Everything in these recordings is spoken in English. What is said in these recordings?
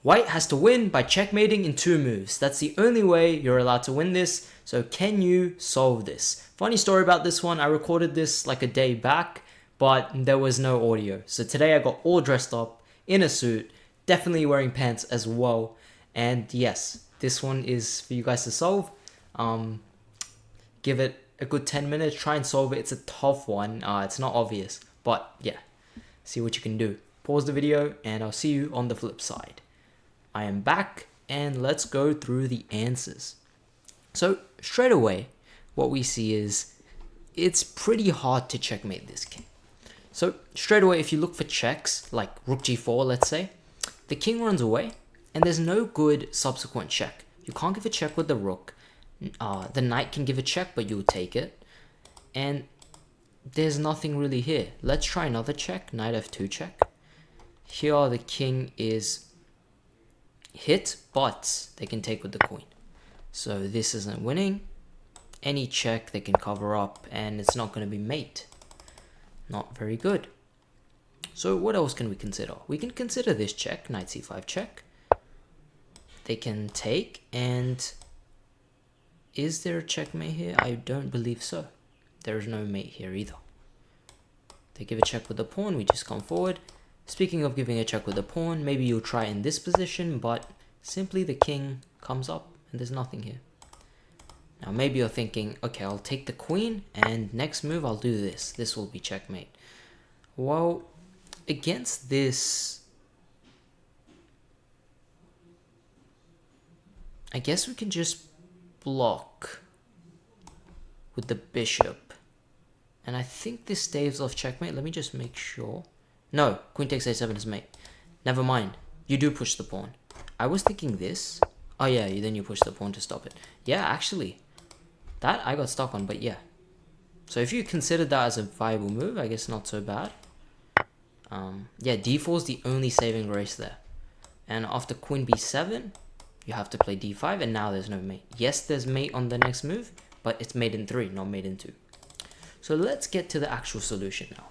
White has to win by checkmating in 2 moves. That's the only way you're allowed to win this. So can you solve this? Funny story about this one. I recorded this like a day back, but there was no audio. So today I got all dressed up in a suit, definitely wearing pants as well. And yes, this one is for you guys to solve. Give it a good 10 minutes, try and solve it. It's a tough one. It's not obvious, but yeah, see what you can do. Pause the video and I'll see you on the flip side. I am back and let's go through the answers. So straight away, what we see is it's pretty hard to checkmate this king. So straight away, if you look for checks, like rook g4, let's say, the king runs away and there's no good subsequent check. You can't give a check with the rook. The knight can give a check, but you'll take it. And there's nothing really here. Let's try another check, knight f2 check. Here the king is hit, but they can take with the queen. So this isn't winning. Any check they can cover up and it's not going to be mate. Not very good. So what else can we consider? We can consider this check, knight c5 check. They can take, and is there a checkmate here? I don't believe so. There is no mate here either. They give a check with the pawn, we just come forward. Speaking of giving a check with the pawn, maybe you'll try in this position, but simply the king comes up and there's nothing here. Now maybe you're thinking, okay, I'll take the queen and next move I'll do this. This will be checkmate. Well, against this, I guess we can just block with the bishop. And I think this staves off checkmate. Let me just make sure. No, queen takes a7 is mate. Never mind. You do push the pawn. I was thinking this. Oh yeah, then you push the pawn to stop it. Yeah, actually, that I got stuck on, but yeah. So if you consider that as a viable move, I guess not so bad. Yeah, d4 is the only saving grace there. And after queen b7, you have to play d5, and now there's no mate. Yes, there's mate on the next move, but it's mate in 3, not mate in 2. So let's get to the actual solution now.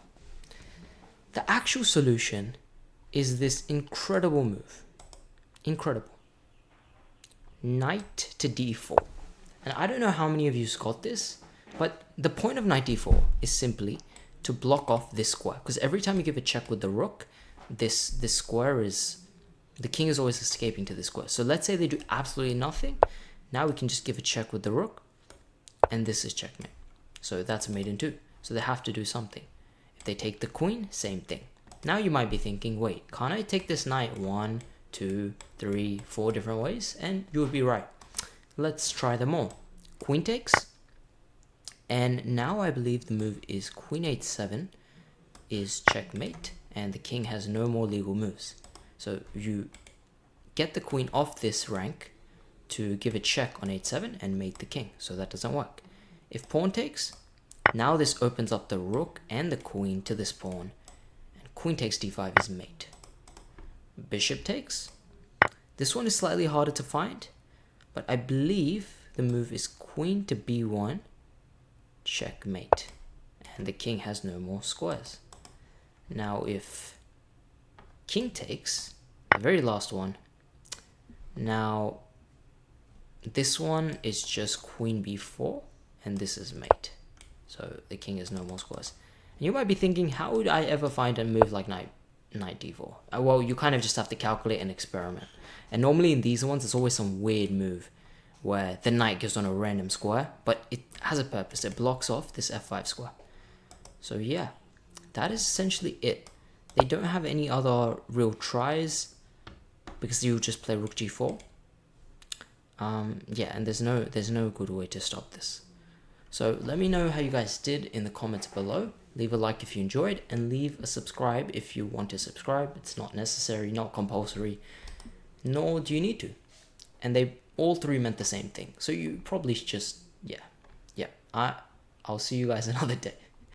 The actual solution is this incredible move. Incredible. Knight to d4. And I don't know how many of you got this, but the point of knight d4 is simply to block off this square. Because every time you give a check with the rook, this square is... the king is always escaping to this square. So let's say they do absolutely nothing. Now we can just give a check with the rook, and this is checkmate. So that's mate in 2. So they have to do something. If they take the queen, same thing. Now you might be thinking, wait, can't I take this knight 1, 2, 3, 4 different ways? And you would be right. Let's try them all. Queen takes. And now I believe the move is queen h7 is checkmate. And the king has no more legal moves. So you get the queen off this rank to give a check on h7 and mate the king. So that doesn't work. If pawn takes, now this opens up the rook and the queen to this pawn. And queen takes d5 is mate. Bishop takes. This one is slightly harder to find, but I believe the move is queen to b1, checkmate. And the king has no more squares. Now if king takes, the very last one, now this one is just queen b4, and this is mate. So the king has no more squares. And you might be thinking, how would I ever find a move like knight d4? Well, you kind of just have to calculate and experiment. And normally in these ones, it's always some weird move where the knight goes on a random square, but it has a purpose. It blocks off this f5 square. So yeah, that is essentially it. They don't have any other real tries because you just play rook g4. Yeah, and there's no good way to stop this. So let me know how you guys did in the comments below. Leave a like if you enjoyed, and leave a subscribe if you want to subscribe. It's not necessary, not compulsory, nor do you need to. And they all three meant the same thing. So you probably just, yeah. I'll see you guys another day.